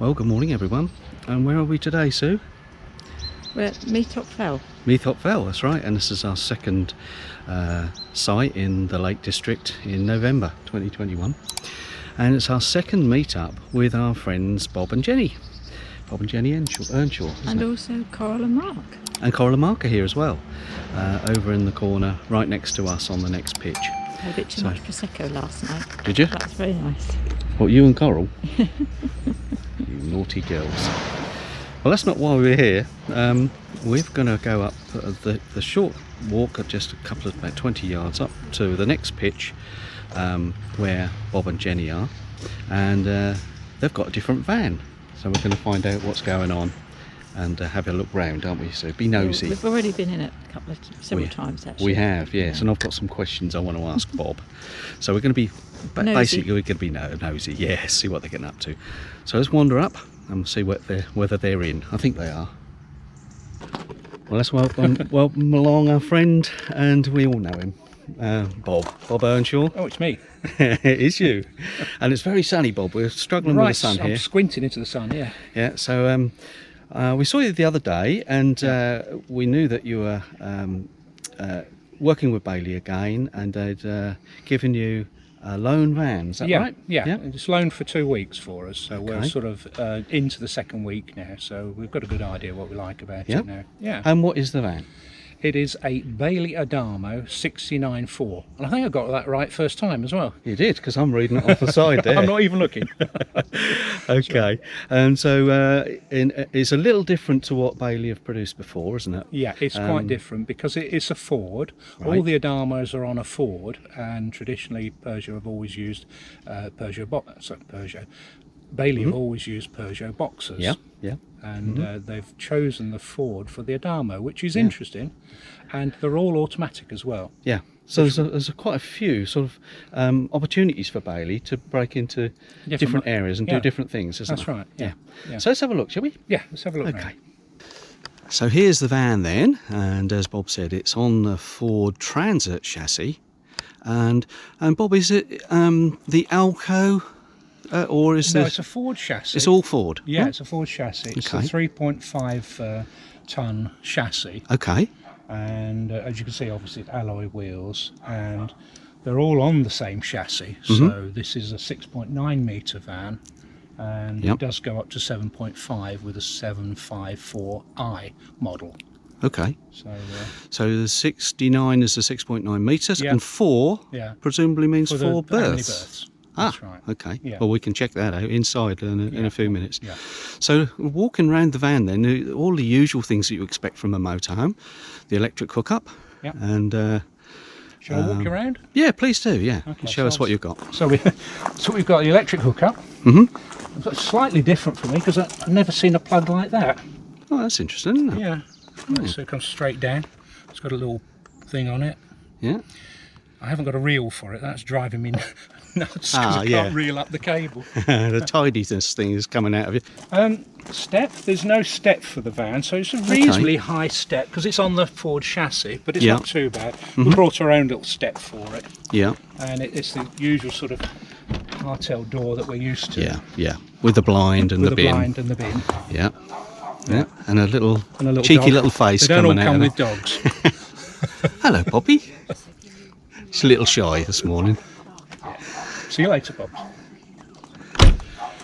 Well, good morning everyone. And where are we today, Sue? We're at Meathop Fell. Meathop Fell, that's right. And this is our second site in the Lake District in November 2021. And it's our second meetup with our friends Bob and Jenny. Bob and Jenny Earnshaw. And also Coral and Mark. And Coral and Mark are here as well. Over in the corner, right next to us on the next pitch. I had a bit too much Prosecco last night. Did you? That's very nice. What, you and Coral? You naughty girls. Well, that's not why we're here. We're going to go up the short walk, just a couple of about 20 yards up to the next pitch where Bob and Jenny are, and they've got a different van, so we're going to find out what's going on and have a look round, aren't we? So be nosy. We've already been in it several times actually. We have, yes, and I've got some questions I want to ask Bob. So we're going to be basically we're going to be nosy, yeah, see what they're getting up to. So let's wander up and see whether they're in. I think they are. Well, let's welcome along our friend, and we all know him, Bob Earnshaw. Oh, it's me. It is you. And it's very sunny, Bob. We're struggling with the sun here. I'm squinting into the sun, yeah. Yeah, so we saw you the other day, and we knew that you were working with Bailey again, and they'd given you a loan van, is that right? Yeah, it's loaned for 2 weeks for us, so we're sort of into the second week now, so we've got a good idea what we like about it now. Yeah. And what is the van? It is a Bailey Adamo 69.4, and I think I got that right first time as well. You did, because I'm reading it off the side there. I'm not even looking. Okay, and so it's a little different to what Bailey have produced before, isn't it? Yeah, it's quite different because it's a Ford. Right. All the Adamos are on a Ford, and traditionally Peugeot have always used Bailey have always used Peugeot Boxers. Yeah. And they've chosen the Ford for the Adamo, which is interesting, and they're all automatic as well. Yeah. So there's quite a few sort of opportunities for Bailey to break into different areas and do different things, isn't That's there? right. Yeah. So let's have a look, shall we? Yeah, let's have a look. Okay. So here's the van then, and as Bob said, it's on the Ford Transit chassis, and Bob, is it the Alco? Or is it's a Ford chassis. It's all Ford? Yeah, it's a Ford chassis. It's a 3.5 tonne chassis. Okay. And as you can see, obviously it's alloy wheels, and they're all on the same chassis. So this is a 6.9 metre van, and it does go up to 7.5 with a 754i model. Okay. So the 69 is the 6.9 metres, and 4 presumably means 4 berths. How many berths? That's right. Okay. Yeah. Well, we can check that out inside in a few minutes. Yeah. So walking around the van then, all the usual things that you expect from a motorhome, the electric hookup, and... Shall I walk you around? Yeah, please do, yeah. Okay, show us what you've got. So we've got the electric hookup. It's slightly different for me because I've never seen a plug like that. Oh, that's interesting, isn't it? Yeah. So it comes straight down. It's got a little thing on it. Yeah. I haven't got a reel for it. That's driving me nuts because I can't reel up the cable. The tidiness thing is coming out of it. Step. There's no step for the van, so it's a reasonably high step because it's on the Ford chassis, but it's not too bad. We brought our own little step for it. Yeah. And it's the usual sort of cartel door that we're used to. Yeah. With the blind and the bin. Blind and the bin. Yeah. Yeah. And a little cheeky dog. little face they coming don't all out. Come with dogs. Hello, Poppy. She's a little shy this morning. See you later, Bob.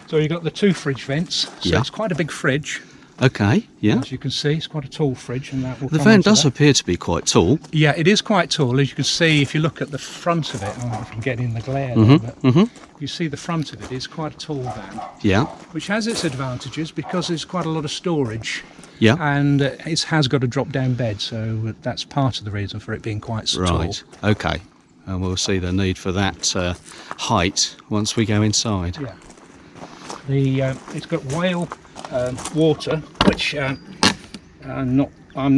So you've got the 2 fridge vents. So it's quite a big fridge. Okay, yeah. As you can see, it's quite a tall fridge, and that will. The van does appear to be quite tall. Yeah, it is quite tall. As you can see, if you look at the front of it, I don't know if you can get in the glare there, but you see the front of it is quite a tall van. Yeah. Which has its advantages because there's quite a lot of storage. Yeah. And it has got a drop-down bed, so that's part of the reason for it being quite tall. Right. Okay. And we'll see the need for that height once we go inside. Yeah. It's got whale water, which I'm not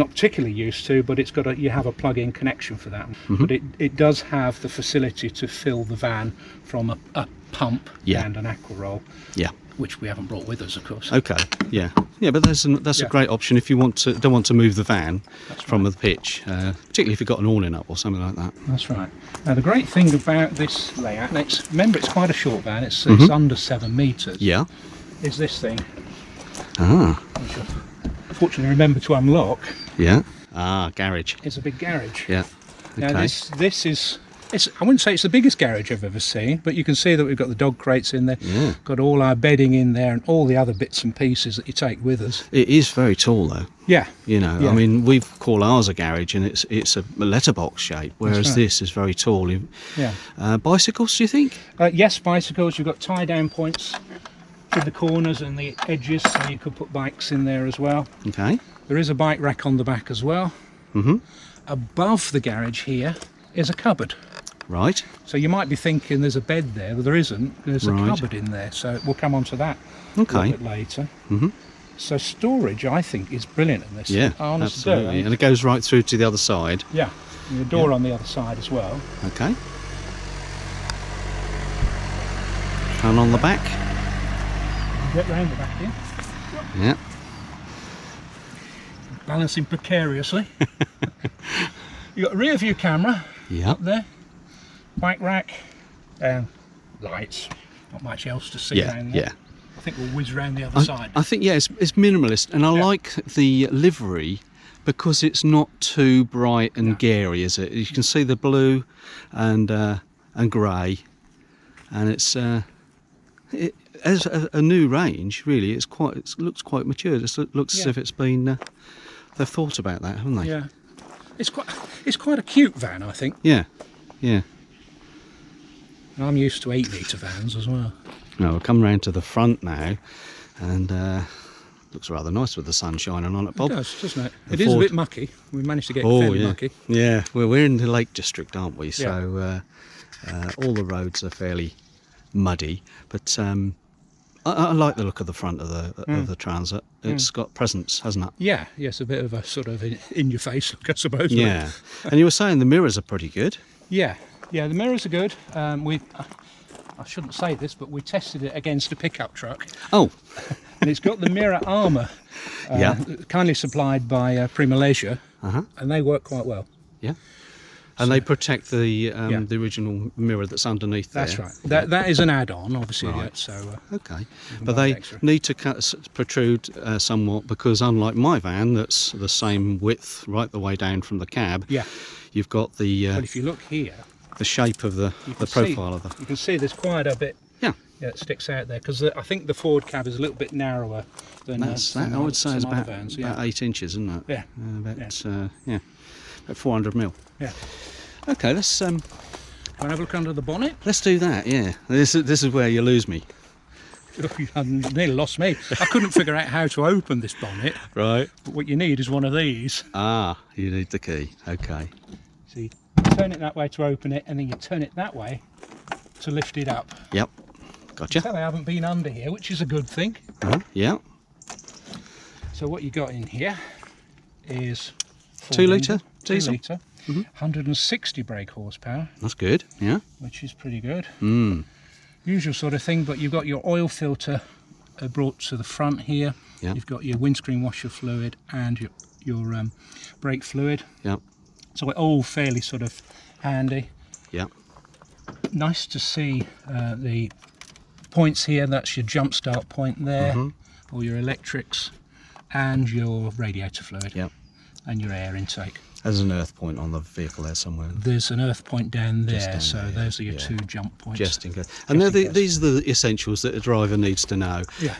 particularly used to, but it's got you have a plug-in connection for that. But it does have the facility to fill the van from a pump and an aqua roll. Yeah. Which we haven't brought with us, of course. Okay. Yeah. Yeah, but that's a great option if you don't want to move the van from the pitch, particularly if you've got an awning up or something like that. That's right. Now the great thing about this layout, remember it's quite a short van. It's under 7 metres. Yeah. is this thing, Ah, which I fortunately remember to unlock. yeah. Ah, garage. It's a big garage. Yeah. Okay. Now this is, I wouldn't say it's the biggest garage I've ever seen, but you can see that we've got the dog crates in there, Yeah. got all our bedding in there and all the other bits and pieces that you take with us. It is very tall though. Yeah. You know, Yeah. I mean, we call ours a garage, and it's a letterbox shape, whereas right. this is very tall. Yeah. Bicycles, do you think? Yes, bicycles. You've got tie-down points to the corners and the edges, so you could put bikes in there as well. Okay. There is a bike rack on the back as well. Mhm. Above the garage here is a cupboard. Right. So you might be thinking there's a bed there, but there isn't. There's a Right. cupboard in there, so we'll come on to that a Okay. little bit later. Mhm. So storage, I think, is brilliant in this. Yeah. Honest to Absolutely. God. And it goes right through to the other side. Yeah, and the door on the other side as well. Okay. And on the back. Get round the back here. Yeah. Balancing precariously. You've got a rear view camera Yep. up there, bike rack, and lights. Not much else to see Yeah. around there. Yeah. I think we'll whiz round the other side. I think, yeah, it's minimalist, and I Yeah. like the livery because it's not too bright and No. gary, is it? You can see the blue and grey, and it's as a new range. Really, it looks quite mature. It looks as Yeah. if it's been they've thought about that, haven't they? Yeah, it's quite a cute van, I think. Yeah. Yeah. I'm used to 8-litre vans as well. Now we'll come round to the front now, and looks rather nice with the sun shining on it, Bob. It does, doesn't it? The It is a Ford- bit mucky. We managed to get Oh fairly yeah, mucky. yeah. Well, we're in the Lake District, aren't we? So all the roads are fairly muddy, but I like the look of the front of the Transit. It's got presence, hasn't it? Yeah, yes, a bit of a sort of in your face look, I suppose. Yeah. And you were saying the mirrors are pretty good. Yeah, the mirrors are good. I shouldn't say this, but we tested it against a pickup truck, Oh, and it's got the mirror armour, Yeah. kindly supplied by Prima Leisure, uh-huh. and they work quite well. Yeah. And they protect the Yeah. the original mirror that's underneath there. That's right. That is an add-on, obviously. Right. Yeah, so Okay. can But buy they it extra. need to protrude somewhat, because unlike my van, that's the same width right the way down from the cab. yeah. You've got the But if you look here, shape of the you can profile of the. You can see there's quite a bit. Yeah. Yeah, it sticks out there because I think the Ford cab is a little bit narrower than That's some that. I would say it's some other about, vans. about Yeah. 8 inches, isn't it? Yeah. About 400 mil. Yeah. Okay, let's Want to have a look under the bonnet? do that. Yeah, this is where you lose me. You nearly lost me. I couldn't figure out how to open this bonnet, Right. but what you need is one of these. Ah, you need the key. Okay. So you turn it that way to open it, and then you turn it that way to lift it up. Yep. Gotcha. Tell I haven't been under here, which is a good thing. Yeah. So what you got in here is 2 litre 2 diesel. litre, 160 brake horsepower, That's good. Yeah. which is pretty good. Mm. Usual sort of thing, but you've got your oil filter brought to the front here. Yeah. You've got your windscreen washer fluid and your brake fluid. Yeah. So we're all fairly sort of handy. Yeah. Nice to see the points here. That's your jump start point there, all your electrics and your radiator fluid Yeah. and your air intake. There's an earth point on the vehicle there somewhere. There's an earth point down there, down so there, yeah, those are your yeah. 2 jump points. Just in case. And Just in case. these are the essentials that a driver needs to know. Yeah.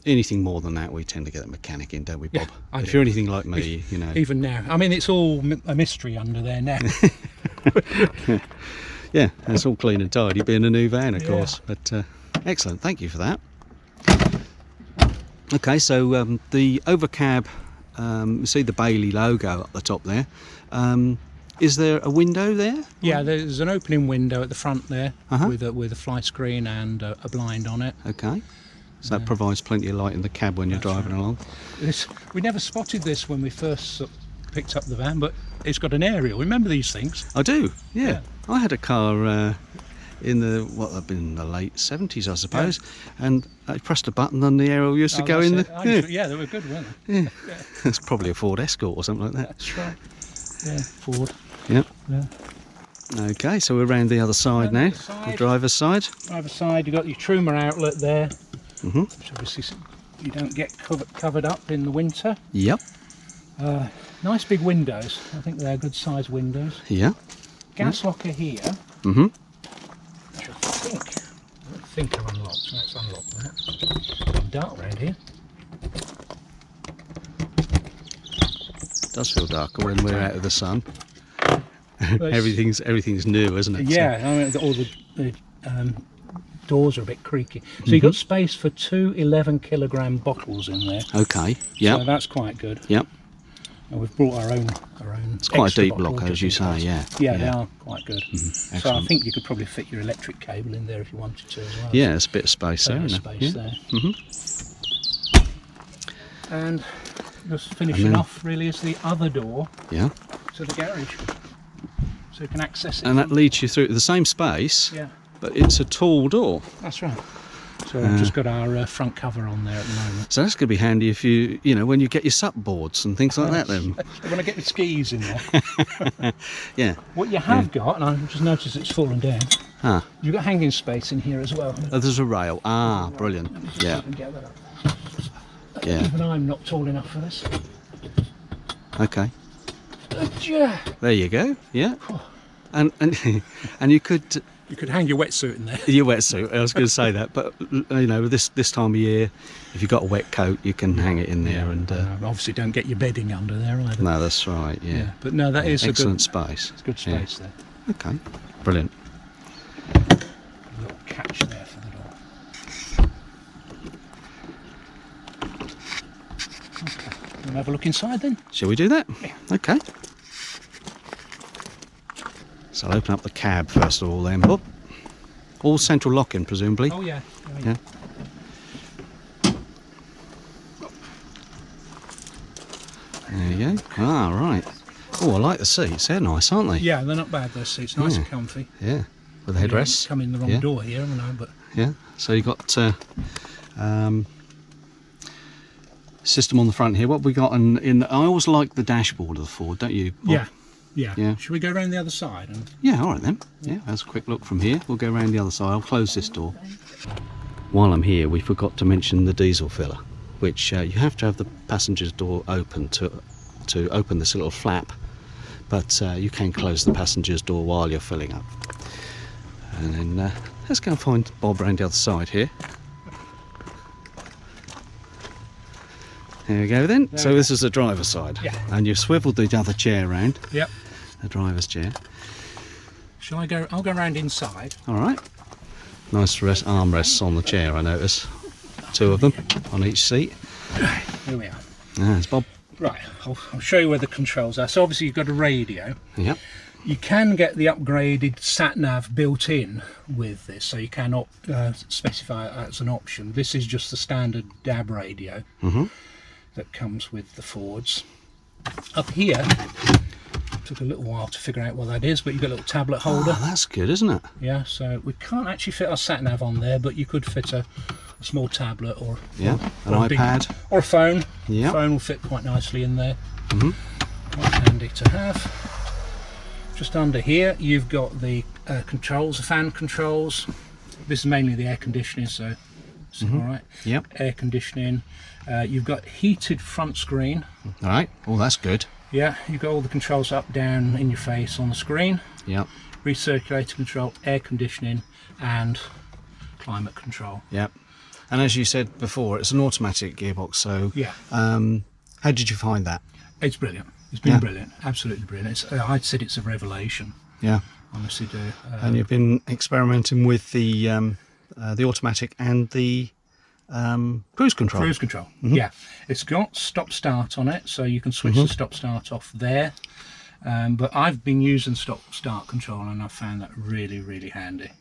Anything more than that, we tend to get a mechanic in, don't we, Bob? Yeah, I if do. you're anything like me, you know. Even now, I mean, it's all a mystery under there now. Yeah, and it's all clean and tidy, being a new van, of Yeah. course. But excellent, thank you for that. Okay, so the overcab, you see the Bailey logo up the top there. Is there a window there? Yeah, there's an opening window at the front there Uh-huh. with a fly screen and a blind on it. Okay, so that provides plenty of light in the cab when you're That's driving along. We never spotted this when we first picked up the van, but it's got an aerial. Remember these things? I do, yeah. Yeah. I had a car in the late 70s, I suppose, and I pressed a button and the aerial used to go in the. Yeah, they were good, weren't they? Yeah. It's probably a Ford Escort or something like that. That's right. Yeah, Ford. Yep. Yeah. Okay, so we're around the other side Round the now, other side. the driver's side. Driver's side, you've got your Truma outlet there. which obviously you don't get covered up in the winter. Yep. Nice big windows. I think they're good sized windows. Yeah. Gas locker here. Mhm. Which I think are unlocked. So let's unlock that. It's dark around here. It does feel darker when we're out of the sun. everything's new, isn't it? Yeah, I mean, all the doors are a bit creaky. So you've got space for 2 11-kilogram bottles in there. Okay. Yeah. So that's quite good. Yep. And we've brought our own. It's quite a extra deep bottle locker, just as you in say. case. Yeah. Yeah, they are quite good. So I Excellent. think you could probably fit your electric cable in there if you wanted to as well. Yeah, there's a bit of space there. Plenty of Isn't it? space Yeah. there. And just finishing off really is the other door Yeah. to the garage. So you can access it. And that leads you through the same space, Yeah, but it's a tall door. that's right. So we've just got our front cover on there at the moment. So that's going to be handy if you know, when you get your sup boards and things like that then. When I get the skis in there. Yeah. What you have got, and I've just noticed it's fallen down, Ah, you've got hanging space in here as well. there's a rail. Ah, brilliant. Let me just see if Yeah. I can get that up. Yeah. Even I'm not tall enough for this. Okay. Yeah. There you go. Yeah. And and you could You could hang your wetsuit in there. your wetsuit. I was going to say that, but you know, this time of year, if you've got a wet coat, you can hang it in there. And Obviously don't get your bedding under there either. no, that's right. Yeah. But no, that is Excellent a space. good space there. Okay. Brilliant. A little catch there for the door. Okay. We'll have a look inside then. Shall we do that? Yeah. Okay. So I'll open up the cab first of all then, Bob. All central locking, presumably. Oh yeah. Yeah. There you go. Ah, right. Oh, I like the seats. They're nice, aren't they? Yeah, they're not bad, those seats. Nice and comfy. Yeah. With the headrests. Come in the wrong door here, haven't I? But Yeah. So you got system on the front here. What have we got in I always like the dashboard of the Ford, don't you, Bob? yeah. Should we go around the other side? And Yeah, all right then. Yeah, that's a quick look from here. We'll go around the other side. I'll close this door. While I'm here, we forgot to mention the diesel filler, which you have to have the passenger's door open to open this little flap, but you can close the passenger's door while you're filling up. And then let's go and find Bob around the other side here. There we go then. So this is the driver's side. Yeah. And you've swiveled the other chair around, yep. the driver's chair. Shall I go? I'll go round inside. All right. Nice armrests on the chair, I notice. 2 of them on each seat. Here we are. There's Bob. Right, I'll show you where the controls are. So obviously you've got a radio. Yep. You can get the upgraded sat-nav built in with this, so you cannot specify it as an option. This is just the standard DAB radio that comes with the Fords. Up here, took a little while to figure out what that is, but you've got a little tablet holder. Oh, that's good, isn't it? Yeah, so we can't actually fit our sat-nav on there, but you could fit a small tablet or an a iPad. or a phone. Yep. Phone will fit quite nicely in there. Quite handy to have. Just under here you've got the controls, the fan controls. This is mainly the air conditioning, so it's all right. Yep. Air conditioning. You've got heated front screen. All right. Oh, that's good. Yeah, you've got all the controls up, down, in your face on the screen. Yep. Recirculator control, air conditioning, and climate control. Yep. And as you said before, it's an automatic gearbox. So Yeah, how did you find that? it's brilliant. It's been brilliant, absolutely brilliant. I'd said it's a revelation. Yeah. Honestly do. And you've been experimenting with the automatic and the cruise control. Cruise control. Yeah, it's got stop start on it, so you can switch the stop start off there. But I've been using stop start control, and I've found that really, really handy.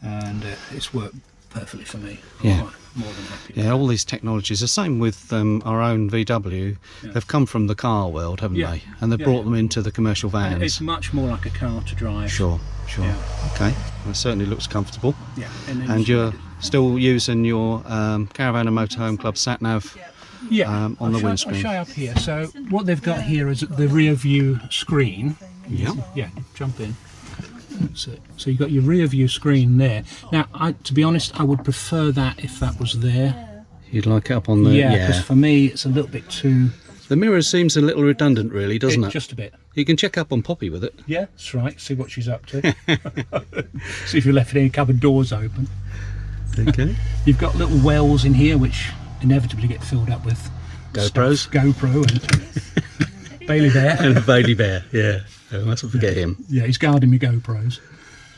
And it's worked perfectly for me. Yeah. I'm more than happy. Yeah, all these technologies. The same with our own VW. They've come from the car world, haven't Yeah. they? And they've brought them into the commercial vans. It's much more like a car to drive. Sure. Yeah. Okay. Well, it certainly looks comfortable. Yeah. And you're still using your Caravan and Motorhome Club sat-nav on the windscreen. I'll show you up here. So what they've got here is the rear view screen. Yeah. Yeah, jump in. That's it. So you've got your rear view screen there. Now, to be honest, I would prefer that if that was there. You'd like it up on the... Yeah, because for me, it's a little bit too... The mirror seems a little redundant, really, doesn't it? Just a bit. You can check up on Poppy with it. Yeah, that's right. See what she's up to. See if you left any cupboard doors open. Okay. You've got little wells in here, which inevitably get filled up with GoPros. Stuff. GoPro and Bailey Bear. And Bailey Bear, yeah. I mustn't forget him. Yeah, he's guarding me GoPros.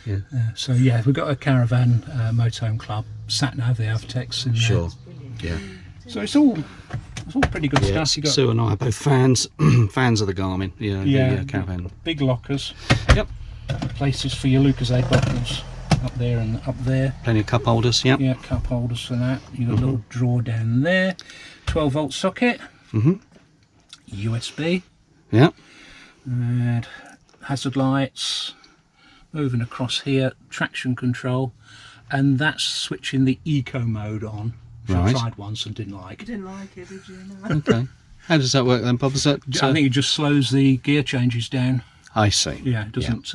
Yeah. So yeah, we've got a Caravan Motorhome Club sat nav, the Avtex in there. Sure. Yeah. So it's all pretty good stuff. You got Sue and I are both fans of the Garmin. The Caravan. Big lockers. Yep. Places for your Lucozade bottles up there and up there. Plenty of cup holders. Yep. Yeah, cup holders for that. You've got a little drawer down there. 12-volt socket. USB. Yep. And hazard lights. Moving across here, traction control, and that's switching the eco mode on. Which I tried once and didn't like. You didn't like it, did you? No. Okay. How does that work then, Bob? Is that, I think it just slows the gear changes down. I see. Yeah, it doesn't.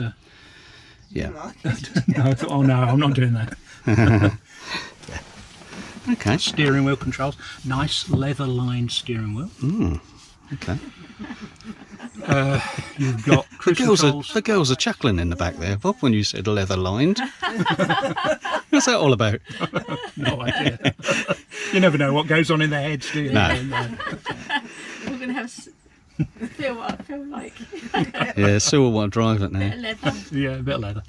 Yeah. Like it. No, I thought, oh no, I'm not doing that. Okay. Steering wheel controls, nice leather lined steering wheel. Okay. You've got cruise controls. The girls are chuckling in the back there, Bob, when you said leather lined. What's that all about? No idea. You never know what goes on in their heads, do you? No. We're going to have feel what I feel like. Yeah, Sue will want to drive it now. Bit of leather. Yeah, a bit of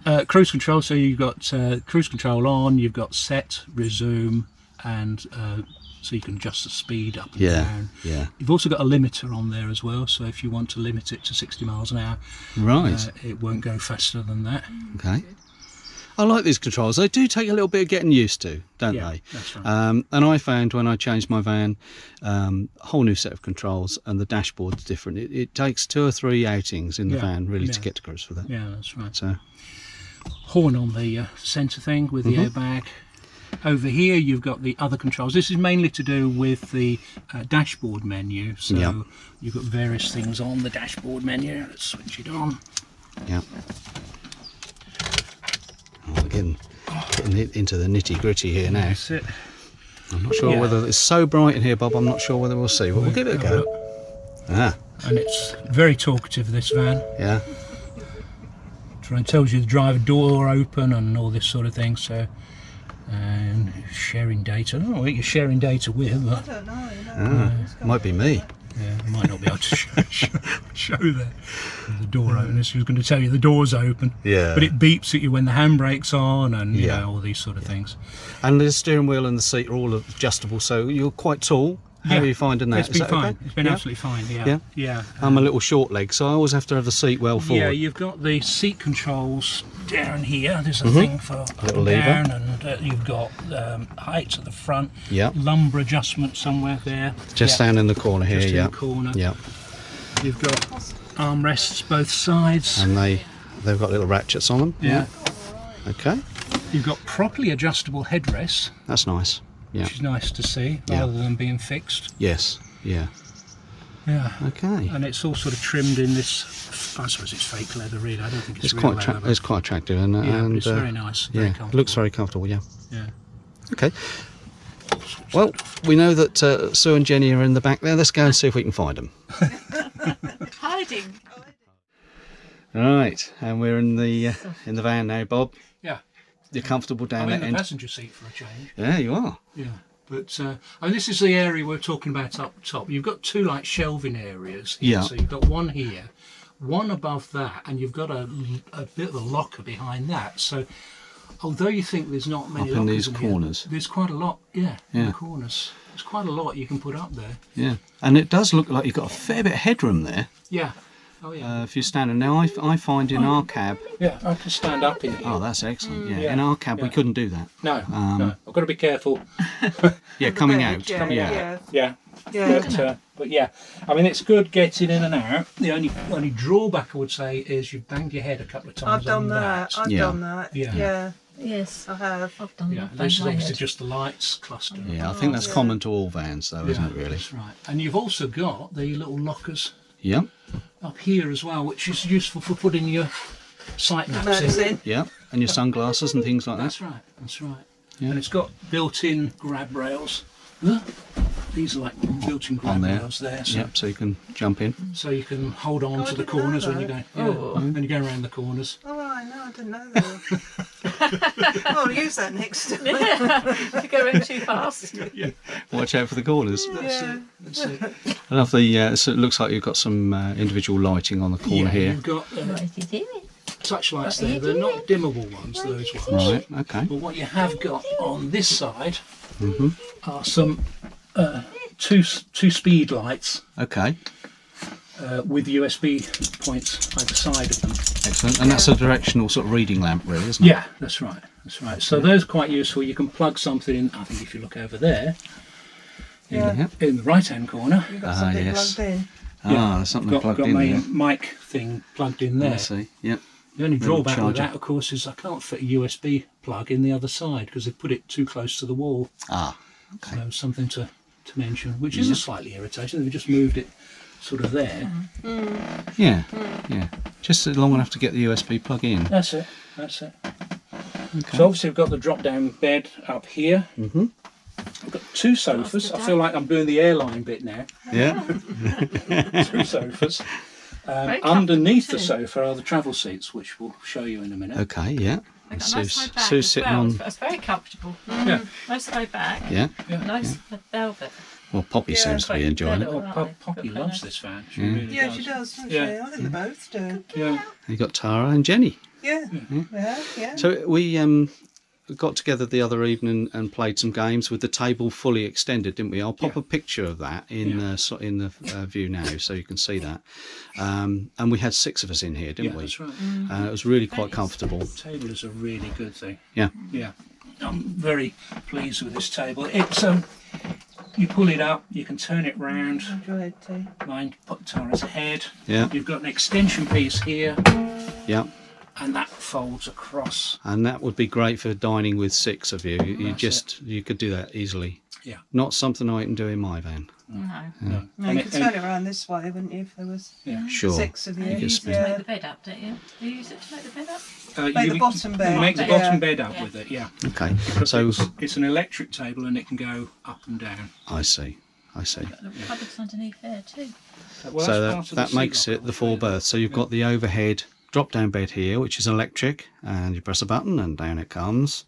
leather. Cruise control, so you've got cruise control on, you've got set, resume, and so you can adjust the speed up and down. Yeah. You've also got a limiter on there as well, so if you want to limit it to 60 miles an hour, Right. It won't go faster than that. Okay. I like these controls. They do take a little bit of getting used to, don't they? That's right. And I found when I changed my van, a whole new set of controls, and the dashboard's different. It takes 2 or 3 outings in the van really to get to grips with it. Yeah, that's right. So, Horn on the centre thing with the airbag. Over here you've got the other controls. This is mainly to do with the dashboard menu. So you've got various things on the dashboard menu. Let's switch it on. yeah. Oh, getting into the nitty gritty here now. That's it. I'm not sure whether it's so bright in here, Bob. I'm not sure whether we'll see. But we'll give it a go. And it's very talkative, this van. Yeah. It tells you the driver door open and all this sort of thing. So, and sharing data. I don't know what you're sharing data with, but I don't know. You know Might be me. yeah, I might not be able to show that. The door open. This was going to tell you the door's open. Yeah. But it beeps at you when the handbrake's on and you know, all these sort of things. And the steering wheel and the seat are all adjustable, so you're quite tall. How are you finding that? It's been fine. It's been absolutely fine, yeah. I'm a little short leg, so I always have to have the seat well forward. Yeah, you've got the seat controls down here. There's a thing for up little and lever. down, and you've got heights at the front. Yeah. Lumbar adjustment somewhere there. Just down in the corner here, Just in the corner. Yeah. You've got armrests both sides. And they've got little ratchets on them. Yeah. Okay. You've got properly adjustable headrests, That's nice. Yeah. which is nice to see, rather than being fixed. Yes. Yeah. Yeah. Okay. And it's all sort of trimmed in this, I suppose it's fake leather really, I don't think it's It's real quite leather. But it's quite attractive, and but it's very nice, very comfortable. looks very comfortable. Yeah. Yeah. Okay. Well, we know that Sue and Jenny are in the back there. Let's go and see if we can find them. Hiding. Right, and we're in the van now, Bob. Yeah. You're comfortable down I'm that in the end. passenger seat for a change. Yeah, you are. Yeah. But and this is the area we're talking about up top. You've got 2 like shelving areas here. Yeah. So you've got one here, one above that, and you've got a bit of a locker behind that. So although you think there's not many Up in lockers these here, corners. there's quite a lot, in Yeah. the corners. There's quite a lot you can put up there. Yeah, and it does look like you've got a fair bit of headroom there. Yeah. Oh yeah. If you're standing now, I find in our cab. Yeah, I can stand up in here. Oh, that's excellent. Yeah, Yeah, in our cab we yeah. couldn't do that. No, no. I've got to be careful. Yeah, coming bed, out. yeah, Yeah. Yeah. Yeah. But yeah, I mean it's good getting in and out. The only drawback I would say is you've banged your head a couple of times. I've done on that. I've Yeah. done that. Yeah. Yeah. Yes, I have. I've done Yeah, that. this is Bang my obviously head. just the lights cluster. Yeah, I think that's common to all vans, though, isn't it? Really. That's right. And you've also got the little lockers Yeah. up here as well, which is useful for putting your sight maps Maps in. in. Yeah, and your sunglasses and things like that. That's right, that's right. Yeah. And it's got built-in grab rails. These are like built-in grab On there. rails there, so, Yep, so you can jump in. so you can hold on Oh, I to the didn't know corners when you that. go. Yeah, when you go around the corners. Oh, I know, I didn't know that. I'll use that next time. If you go around too fast. Watch out for the corners. That's Yeah. it. That's it. I love the. So it looks like you've got some individual lighting on the corner Yeah, here. you've got What is he doing? touch lights What are there. you They're doing? not dimmable ones, those ones. Right. Okay. But what you have got on this side Mhm. are some two speed lights Okay. with USB points either side of them. Excellent. And that's a directional sort of reading lamp, really, isn't it? Yeah, that's right. That's right. So those are quite useful. You can plug something in. I think if you look over there, Yeah. in the right-hand corner, You've got something yes. plugged in. Ah, there's something got plugged got in my there. mic thing plugged in there. I see. Yep. The only Little drawback with charger. that, of course, is I can't fit a USB plug in the other side because they put it too close to the wall. Ah. Okay. So something to mention, which is a slightly irritating. They've just moved it sort of there. Yeah. Yeah. Just long enough to get the USB plug in. That's it. That's it. Okay. So obviously we've got the drop-down bed up here. Mhm. I've got two sofas. I feel like I'm doing the airline bit now. Yeah. Two sofas. Very Underneath the comfortable too. sofa are the travel seats, which we'll show you in a minute. Okay. Yeah. I got a Sue's- nice high back Sue's as sitting well. on- It's very comfortable. Yeah. Nice high back. Yeah. Nice velvet. Well, Poppy Yeah, seems to be quite enjoying it. good. Oh, Poppy loves this van. She Yeah. really Yeah, does. she does, doesn't Yeah. she? I think they both do. Yeah. You got Tara and Jenny. Yeah, yeah. So we got together the other evening and played some games with the table fully extended, didn't we? I'll pop Yeah. a picture of that in in the view now, so you can see that. And we had 6 of us in here, didn't Yeah, we? that's right. It was really quite comfortable. The table is a really good thing. Yeah. Yeah. I'm very pleased with this table. It's you pull it up, you can turn it round. Enjoy it too. Mine put Tara's head. Yeah. You've got an extension piece here, Yeah. and that folds across. And that would be great for dining with 6 of you. That's You could do that easily. Yeah. Not something I can do in my van. No. No. No, you could turn it around this way, wouldn't you, if there was Sure. 6 of you? You could You use it to spin. make the bed up, don't you? Do you use it to make the bed up? Make the bottom bed. You make the Yeah. bottom bed up Yeah. with it, yeah. Okay. Because So it's an electric table and it can go up and down. I see. I see. Got the cupboards underneath there too. Well, So that's part of that the makes seat it the lock. 4 berths. So you've got the overhead drop-down bed here, which is electric, and you press a button and down it comes.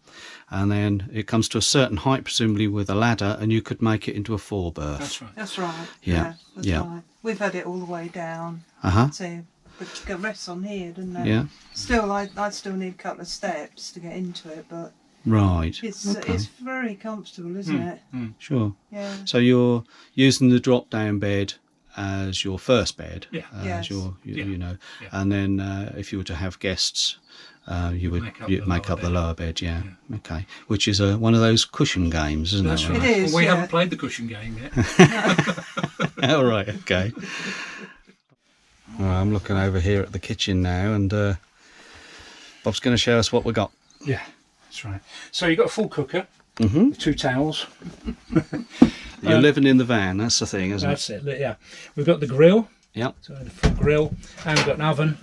And then it comes to a certain height, presumably with a ladder, and you could make it into a 4 berth. That's right. That's right. Yeah, That's yeah. right. We've had it all the way down. Uh-huh. So, but it got rests on here, didn't it? Yeah. Still, I still need a couple of steps to get into it, but Right. it's very comfortable, isn't it? Sure. Yeah. So you're using the drop-down bed as your first bed, Yeah. as Yes. your, Yeah. you know, Yeah. and then if you were to have guests, you would Make up make the up the lower lower bed, yeah. Okay. Which is one of those cushion games, isn't That's it? right. It is, We yeah. haven't played the cushion game yet. All right, okay. Well, I'm looking over here at the kitchen now, and Bob's going to show us what we got. Yeah, that's right. So you've got a full cooker, Mm-hmm. with 2 towels. You're living in the van, that's the thing, isn't That's it. Yeah, we've got the grill. Yep, So the full grill, and we've got an oven.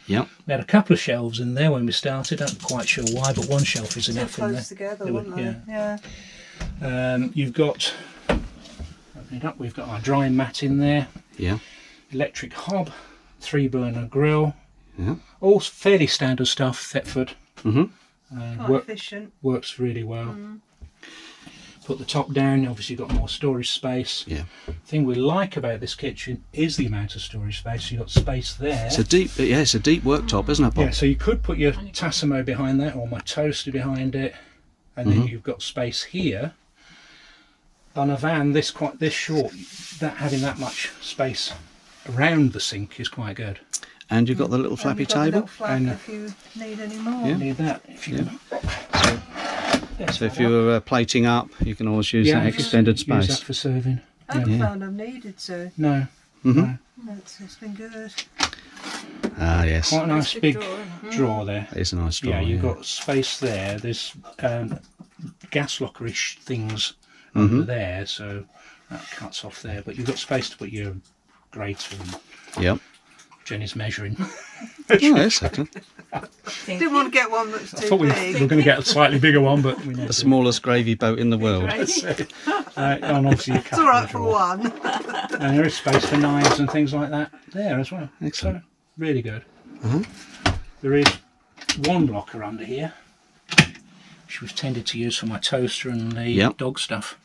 yep. We had a couple of shelves in there when we started. I'm not quite sure why, but one shelf is They're enough in there. close together, They were- weren't they? Yeah. You've got, open it up, we've got our drying mat in there, Yeah, electric hob, 3-burner grill, yeah. all fairly standard stuff, Thetford. Mm-hmm. Quite efficient. Works really well. Put the top down, obviously you've got more storage space. Yeah. The thing we like about this kitchen is the amount of storage space. You've got space there. It's a deep worktop, isn't it, Bob? Yeah, so you could put your Tassimo behind that or my toaster behind it, and then you've got space here. On a van this short, that having that much space around the sink is quite good. And you've got the little And flappy you've got the table. little flap And, if you need any more. Yeah. Need that if you So if you're plating up, you can always use that extended use that space. for serving. I haven't found I've needed to. No. Mhm. no. It's been good. Ah, yes. Quite a nice Big big drawer, isn't it? drawer there. That is a nice drawer. Yeah, you've got space there. There's gas lockerish things Mm-hmm. over there, so that cuts off there. But you've got space to put your grater and Yep. Jenny's measuring. Oh, that's excellent. Didn't want to get one that's I too thought we were big. going to get a slightly bigger one, but we The never. smallest gravy boat in the world. And obviously your It's all right for one. And there is space for knives and things like that there as well. Excellent. So, really good. There is one locker under here, which we've tended to use for my toaster and the dog stuff.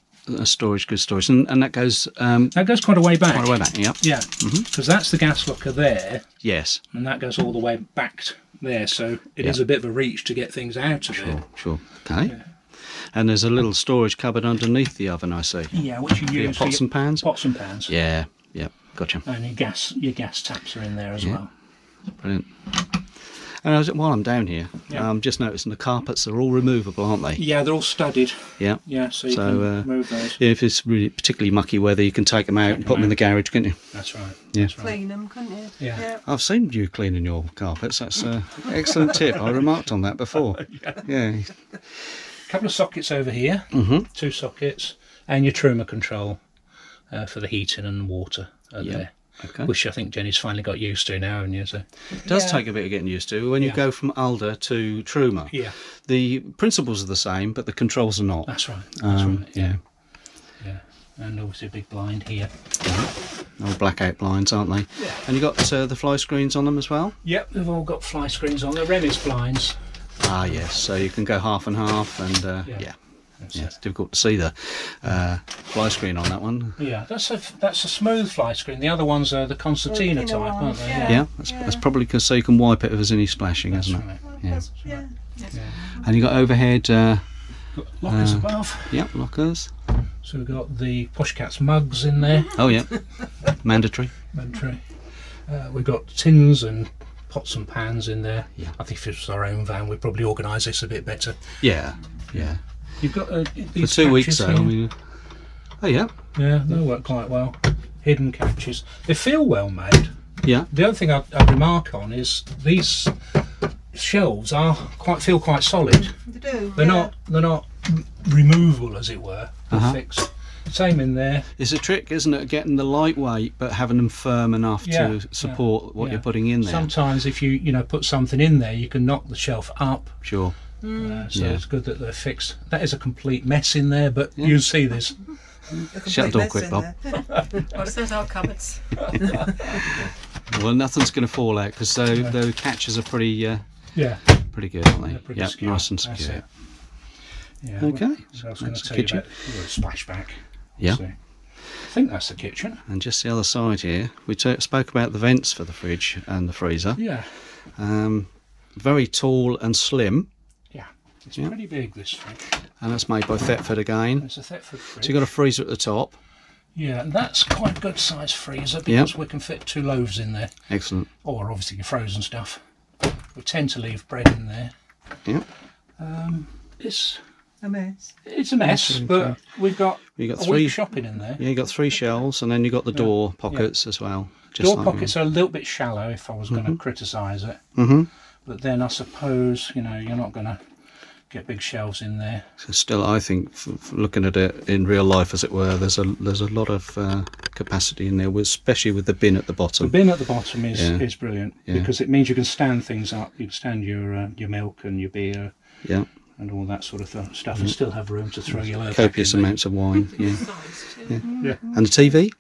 Storage, good storage. And that goes... That goes quite a way back. quite a way back, yep. Yeah, because that's the gas locker there, Yes. and that goes all the way back there, so it is a bit of a reach to get things out of it. Sure. Okay. Yeah. And there's a little storage cupboard underneath the oven, I see. Yeah, which you use Pots for and pans? Pots and pans. Yeah, gotcha. And your gas taps are in there as well. Brilliant. And while I'm down here, I'm just noticing the carpets are all removable, aren't they? Yeah, they're all studded. Yeah. Yeah, so you can move those. If it's really particularly mucky weather, you can take them out and put them in the garage, can't you? That's right. Yeah. That's right. Clean them, couldn't you? Yeah. I've seen you cleaning your carpets. That's an excellent tip. I remarked on that before. Yeah. A couple of sockets over here, 2 sockets, and your Truma control for the heating and water there. Okay. Which I think Jenny's finally got used to now, haven't you? So. It does take a bit of getting used to when you go from Alder to Truma. Yeah. The principles are the same, but the controls are not. That's right. That's right. Yeah. Yeah. And obviously a big blind here. Old blackout blinds, aren't they? Yeah. And you got the fly screens on them as well? Yep, they've all got fly screens on. They're Remis blinds. Ah, yes. So you can go half and half, and it's difficult to see the fly screen on that one. Yeah, that's a smooth fly screen. The other ones are the concertina type, aren't they? Yeah, that's probably because so you can wipe it if there's any splashing, That's isn't right. it? Yeah. And you got overhead. Got lockers above. Yep, lockers. So we've got the Poshcats mugs in there. Oh yeah, mandatory. We've got tins and pots and pans in there. Yeah. I think if it was our own van, we'd probably organise this a bit better. Yeah. You've got these For 2 weeks, catches though. I here. mean, oh yeah. Yeah, they work quite well. Hidden catches. They feel well made. Yeah. The other thing I'd remark on is these shelves feel quite solid. They do. They're not removable, as it were. They're fixed. Same in there. It's a trick, isn't it, getting the lightweight but having them firm enough to support what you're putting in there. Sometimes if you put something in there, you can knock the shelf up. Sure. So it's good that they're fixed. That is a complete mess in there, but you'll see this. Shut the door quick, Bob. What's those old cupboards? Well, nothing's going to fall out because the catches are pretty pretty good, aren't they? They're pretty Yep, secure. nice and That's secure. it. Yeah. Okay. So I was going That's to the tell you kitchen. about the splashback. Yeah. So, I think that's the kitchen. And just the other side here, we spoke about the vents for the fridge and the freezer. Yeah. Very tall and slim, Yeah. It's pretty big, this fridge. and that's made by Thetford again. It's a Thetford fridge. So you've got a freezer at the top. Yeah, and that's quite a good size freezer because we can fit 2 loaves in there. Excellent. Or obviously your frozen stuff. We tend to leave bread in there. Yeah. It's A mess. a mess, but we've got You got a 3. week shopping in there. Yeah, you got 3 shelves, and then you got the door pockets as well. Just Door like pockets are a little bit shallow if I was going to criticise it. But then I suppose, you're not going to get big shelves in there. So still, I think, looking at it in real life, as it were, there's a lot of capacity in there, especially with the bin at the The bottom. bin at the bottom is brilliant because it means you can stand things up. You can stand your milk and your beer Yeah. and all that sort of stuff and still have room to throw your load Copious back in there. amounts of wine. Yeah. Yeah. And the TV?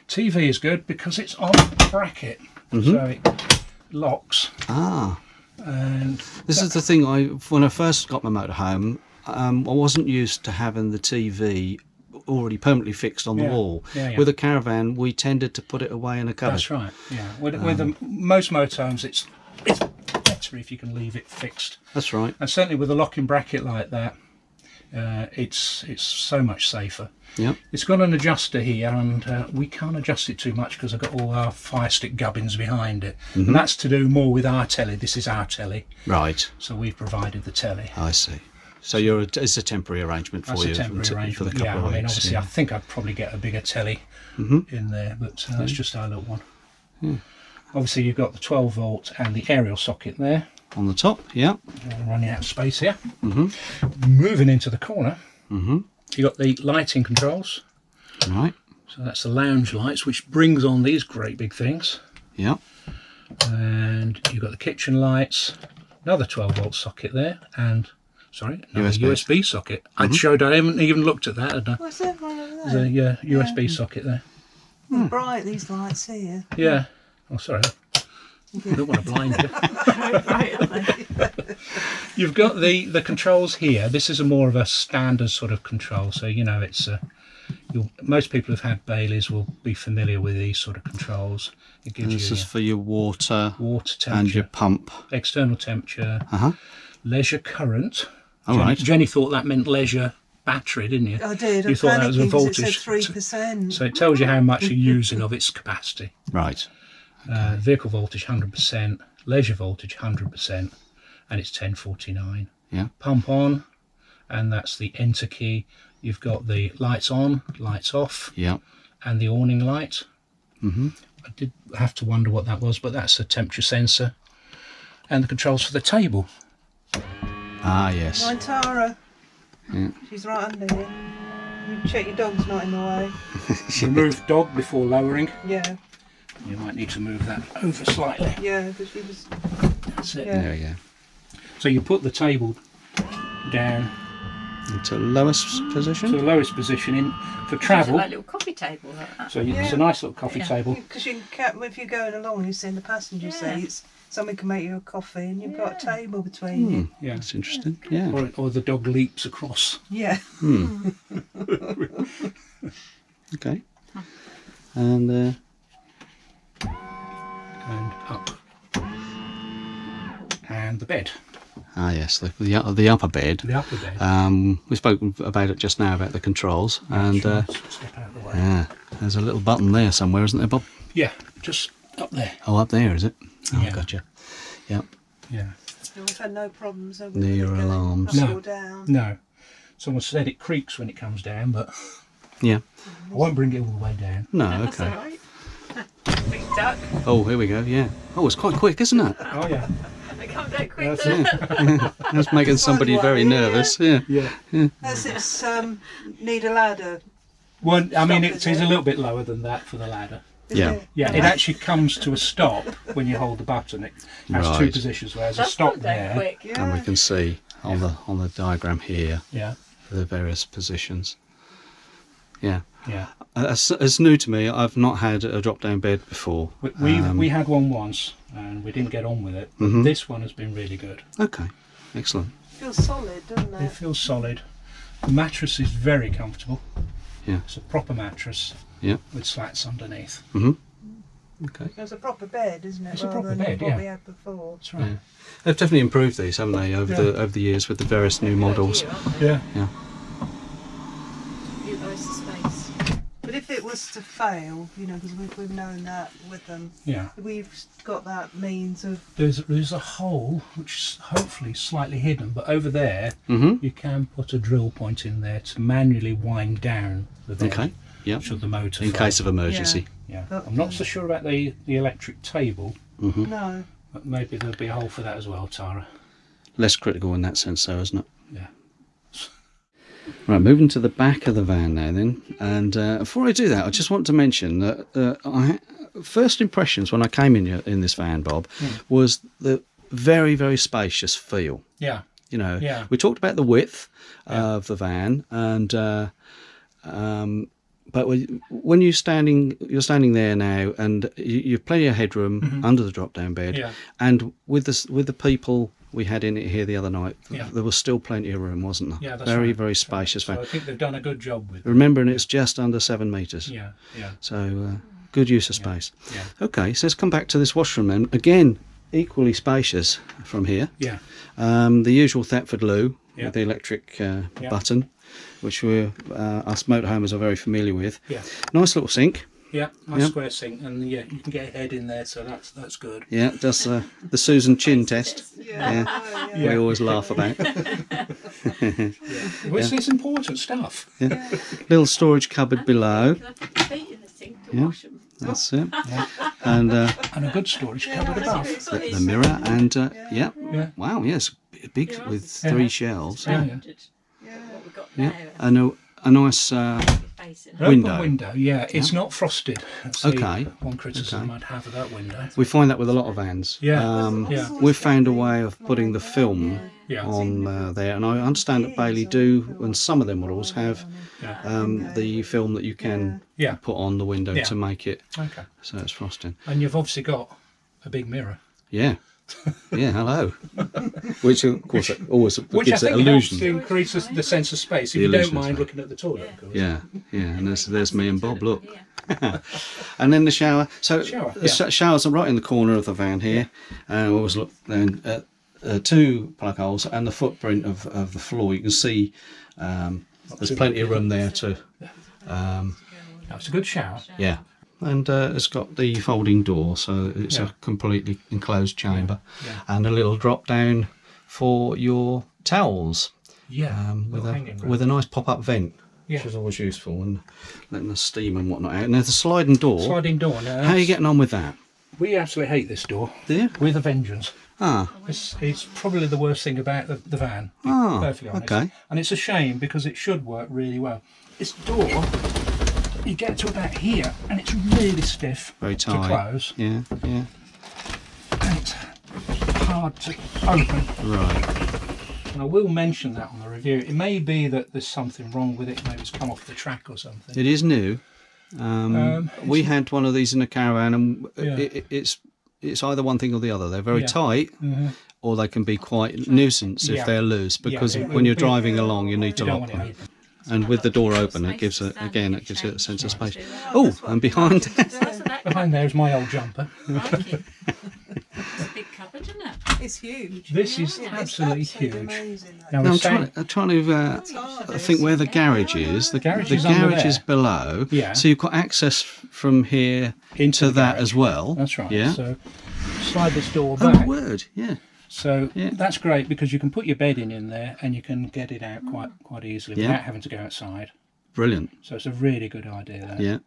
TV is good because it's on a bracket, so it locks. Ah. And This is the thing. When I first got my motorhome, I wasn't used to having the TV already permanently fixed on the wall. Yeah. With a Caravan, we tended to put it away in a cupboard. that's right. Yeah. With most motorhomes, it's better if you can leave it fixed. That's right. And certainly with a locking bracket like that, it's so much safer. Yeah. It's got an adjuster here, and we can't adjust it too much because I've got all our fire stick gubbins behind it, and that's to do more with our telly. This is our telly, Right. so we've provided the telly. I see. So it's a temporary arrangement for That's you a temporary for the arrangement. couple Yeah, of I mean, weeks. obviously, I think I'd probably get a bigger telly in there, but that's just our little one. Obviously, you've got the 12 volt and the aerial socket there. On the top, yeah. Running out of space here. Moving into the corner, you've got the lighting controls. Right. So that's the lounge lights, which brings on these great big things. Yeah. And you've got the kitchen lights, another 12-volt socket there, and sorry, another USB socket. I haven't even looked at that, had I? What's that one over there? There's a USB socket there. Bright, these lights here. Yeah. Oh, sorry. I don't want to blind you. Right, aren't they? You've got the controls here. This is a more of a standard sort of control. So, you know, it's most people who've had Baileys will be familiar with these sort of controls. It gives This you is for your water temperature, and your pump. external temperature, leisure current. All right. Jenny thought that meant leisure battery, didn't you? I did. You thought that was a voltage. It said 3%. So it tells you how much you're using of its capacity. Right. Vehicle voltage 100%, leisure voltage 100%, and it's 1049. Yeah. Pump on, and that's the enter key. You've got the lights on, lights off, Yeah. and the awning light. I did have to wonder what that was, but that's a temperature sensor. And the controls for the table. Ah, yes. Mine Tara. Yeah. She's right under here. You check your dog's not in the way. Remove dog before lowering. Yeah, You might need to move that over slightly. yeah, because she was. That's it. Yeah. There we go. So you put the table down Into lowest to position. the lowest position in for It's travel. like a little coffee table like that. So it's a Yeah. nice little coffee table. Because you can, if you're going along, you see in the passenger seats, someone can make you a coffee and you've got a table between you. Yeah. That's interesting. Yeah. Or the dog leaps across. Yeah. Okay. And And up. And the bed. ah, yes, the upper bed. The upper bed. We spoke about it just now about the controls, and Sure, step out of the way. yeah, there's a little button there somewhere, isn't there, Bob? Yeah, just up there. Oh, up there, is it? Oh, Yeah. gotcha. Yep. Yeah. No, we've had no problems. Have Near with it going alarms. up No. or down. No. Someone said it creaks when it comes down, but Yeah. I won't bring it all the way down. No. That's Okay. alright. Big duck. Oh, here we go. Yeah. Oh, it's quite quick, isn't it? Oh yeah. They come down quick. That's don't it. they? That's making somebody very nervous. Yeah. Yeah. That's its need a ladder. Well, I mean, Stop, it is is it? a little bit lower than that for the ladder. Isn't Yeah. it? Yeah, it actually comes to a stop when you hold the button. It has two Right. positions. Where there's a That's stop come down there. quick. And we Yeah. can see on the diagram here Yeah. the various positions. Yeah. Yeah. It's new to me. I've not had a drop-down bed before. We had one once and we didn't get on with it. But this one has been really good. Okay. Excellent. Feels solid, doesn't It it? feels solid. The mattress is very comfortable. Yeah. It's a proper mattress Yeah. with slats underneath. Okay. It's a proper bed, isn't it? It's a rather proper than bed, what yeah. we had before. That's right. Yeah. They've definitely improved these, haven't they, over the years with the various new models. You, aren't they? Yeah. Yeah. Utilise the space. But if it was to fail, you know, because we've known that with them, Yeah. we've got that means of. There's a hole which is hopefully slightly hidden, but over there Mhm. you can put a drill point in there to manually wind down the bed. Okay. Yeah. Should the motor In fail. case of emergency. Yeah. But, I'm not so sure about the electric table, No. but maybe there'll be a hole for that as well, Tara. Less critical in that sense, though, isn't it? Yeah. Right, moving to the back of the van now then. And before I do that, I just want to mention that first impressions when I came in this van, Bob, was the very, very spacious feel. Yeah. You know, Yeah. we talked about the width of the van, and but when you're standing there now, and you've plenty of headroom under the drop-down bed, Yeah. and with the people we had in it here the other night, Yeah. there was still plenty of room, wasn't there? Yeah, that's very, right. very spacious So van. I think they've done a good job with it. Remembering it's just under 7 metres. Yeah. Yeah. So good use of space. Yeah. Okay, so let's come back to this washroom then. Again, equally spacious from here. Yeah. The usual Thetford loo Yeah. with the electric button, which us motorhomers are very familiar with. Yeah. Nice little sink. Yeah. Nice Yeah. square sink, and yeah, you can get a head in there, so that's good. Yeah, does the Susan Chin test. Yeah. We always laugh about. Well, it's important stuff. Little storage cupboard below. Can I put your feet in the sink to Yeah. wash them? That's it. And And a good storage cupboard above. the mirror and yeah. Yeah. Wow, yes, big with Yeah. 3 shelves. Yeah. What we've got Yeah, now. a nice space in An it. Window. open window, yeah. It's not frosted. That's the Okay. one criticism Okay. I'd have of that window. We find that with a lot of vans. Yeah. Yeah. We've found a way of putting the film Yeah. on there, and I understand that Bailey do, and some of their models have Yeah. the film that you can Yeah. put on the window Yeah. to make it Okay. so it's frosting. And you've obviously got a big mirror. Yeah. Yeah, hello. Which of course it always Which I gives that think helps illusion. to increase the sense of space, The if you don't illusion of mind space. looking at the toilet, of course. Yeah, yeah, and there's me and Bob, look. And then the shower. So Shower, the showers are right in the corner of the van here. We always look then at two plug holes and the footprint of the floor. You can see there's plenty of room there to, No, it's a good shower. yeah. And it's got the folding door, so it's a completely enclosed chamber, Yeah. and a little drop down for your towels. Yeah. With little hanging room. with a nice pop-up vent, Yeah. which is always useful, and letting the steam and whatnot out. And there's a sliding door. Sliding door. Now, How are you getting on with that? we absolutely hate this door. Do you? With a vengeance. Ah, It's probably the worst thing about the van, to be Oh, perfectly honest. okay. And it's a shame because it should work really well. This door, you get to about here and it's really stiff very to tight. close Yeah, yeah. and it's hard to open. Right. And I will mention that on the review. It may be that there's something wrong with it, maybe it's come off the track or something. It is new. We had one of these in a Caravan, and Yeah. it's either one thing or the other. They're very Yeah. tight, or they can be quite nuisance if Yeah. they're loose. Because it when you're will be- driving along, you need to You don't lock want it them. open. And with the door open, it gives it a sense of space. Oh, and behind. Behind there is my old jumper. It's a big cupboard, isn't it? It's huge. This is Yeah. absolutely It's huge. amazing. Now, No, we're I'm saying- trying to think where the garage is. The garage the is under garage is there. below. Yeah. So you've got access from here Into to the that garage. as well. That's right. Yeah. So slide this door Oh, back. word. Yeah. So Yeah. that's great because you can put your bedding in there and you can get it out quite easily Yeah. without having to go outside. Brilliant. So it's a really good idea there. Yeah.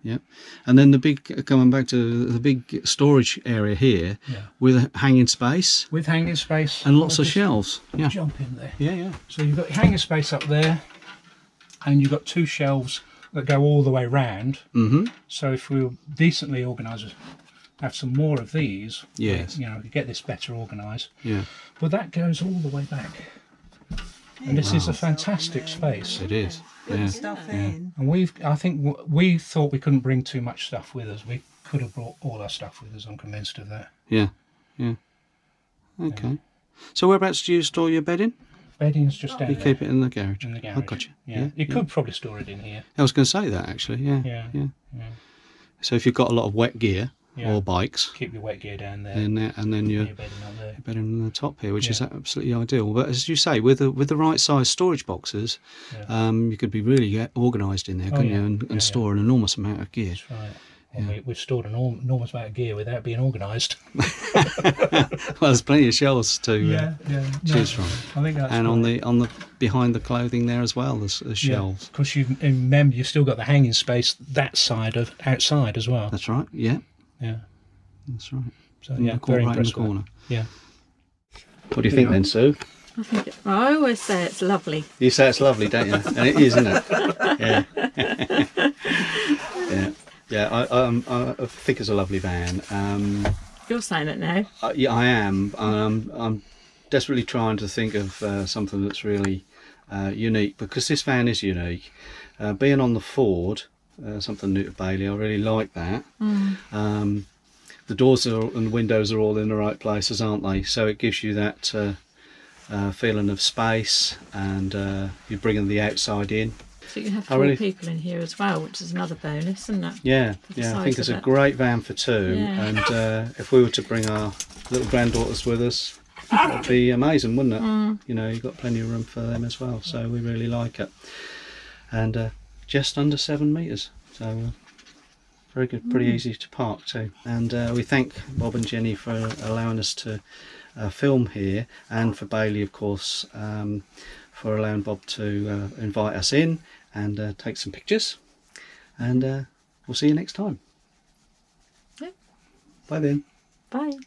Yeah. And then the big, coming back to the big storage area here Yeah. with a hanging space With hanging space. and lots I'll of just shelves. Yeah. Jump in there. Yeah, yeah. So you've got hanging space up there and you've got two shelves that go all the way round. Mm-hmm. So if we were decently organised, have some more of these, Yes. you know, we get this better organised. Yeah. But that goes all the way back. And this is a fantastic space. It is. Put Yeah. stuff in. And I think we thought we couldn't bring too much stuff with us. We could have brought all our stuff with us. I'm convinced of that. Yeah. Yeah. Okay. So whereabouts do you store your bedding? Bedding's just down You there keep it in the garage. in the I garage. got you. Yeah. You could probably store it in here. I was going to say that actually. Yeah. Yeah. Yeah. Yeah. So if you've got a lot of wet gear Yeah. or bikes Keep your wet gear down there. in there, and then your you're bedding up there. bedding on the top here, which is Yeah. absolutely ideal. But as you say, with the right size storage boxes, Yeah. you could be really organised in there, couldn't yeah. you, and Yeah, yeah. store an enormous amount of gear. That's right. Well, we've stored an enormous amount of gear without being organised. Well, there's plenty of shelves to choose from, I think that's and on the behind the clothing there as well, there's shelves. Because you remember, you've still got the hanging space that side of outside as well. That's right. Yeah, Yeah. that's right. So In yeah, the corner, very right in the impressed with corner. that. Yeah. What do you think then, Sue? I always say it's lovely. You say it's lovely, don't you? And it is, isn't it? Yeah. Yeah. Yeah. I think it's a lovely van. You're saying it now. Yeah, I am. I'm desperately trying to think of something that's really unique, because this van is unique. Being on the Ford, something new to Bailey, I really like that. The doors and windows are all in the right places, aren't they? So it gives you that feeling of space, and you're bringing the outside in. So you can have I 4 really- people in here as well, which is another bonus, isn't it? Yeah, the yeah. I size think it's of a it. great van for two, Yeah. and if we were to bring our little granddaughters with us, it'd be amazing, wouldn't it? You know, you've got plenty of room for them as well, so we really like it. And just under 7 metres, so very good, pretty easy to park too. And we thank Bob and Jenny for allowing us to film here, and for Bailey, of course, for allowing Bob to invite us in and take some pictures. And we'll see you next time. Yeah. Bye then. Bye.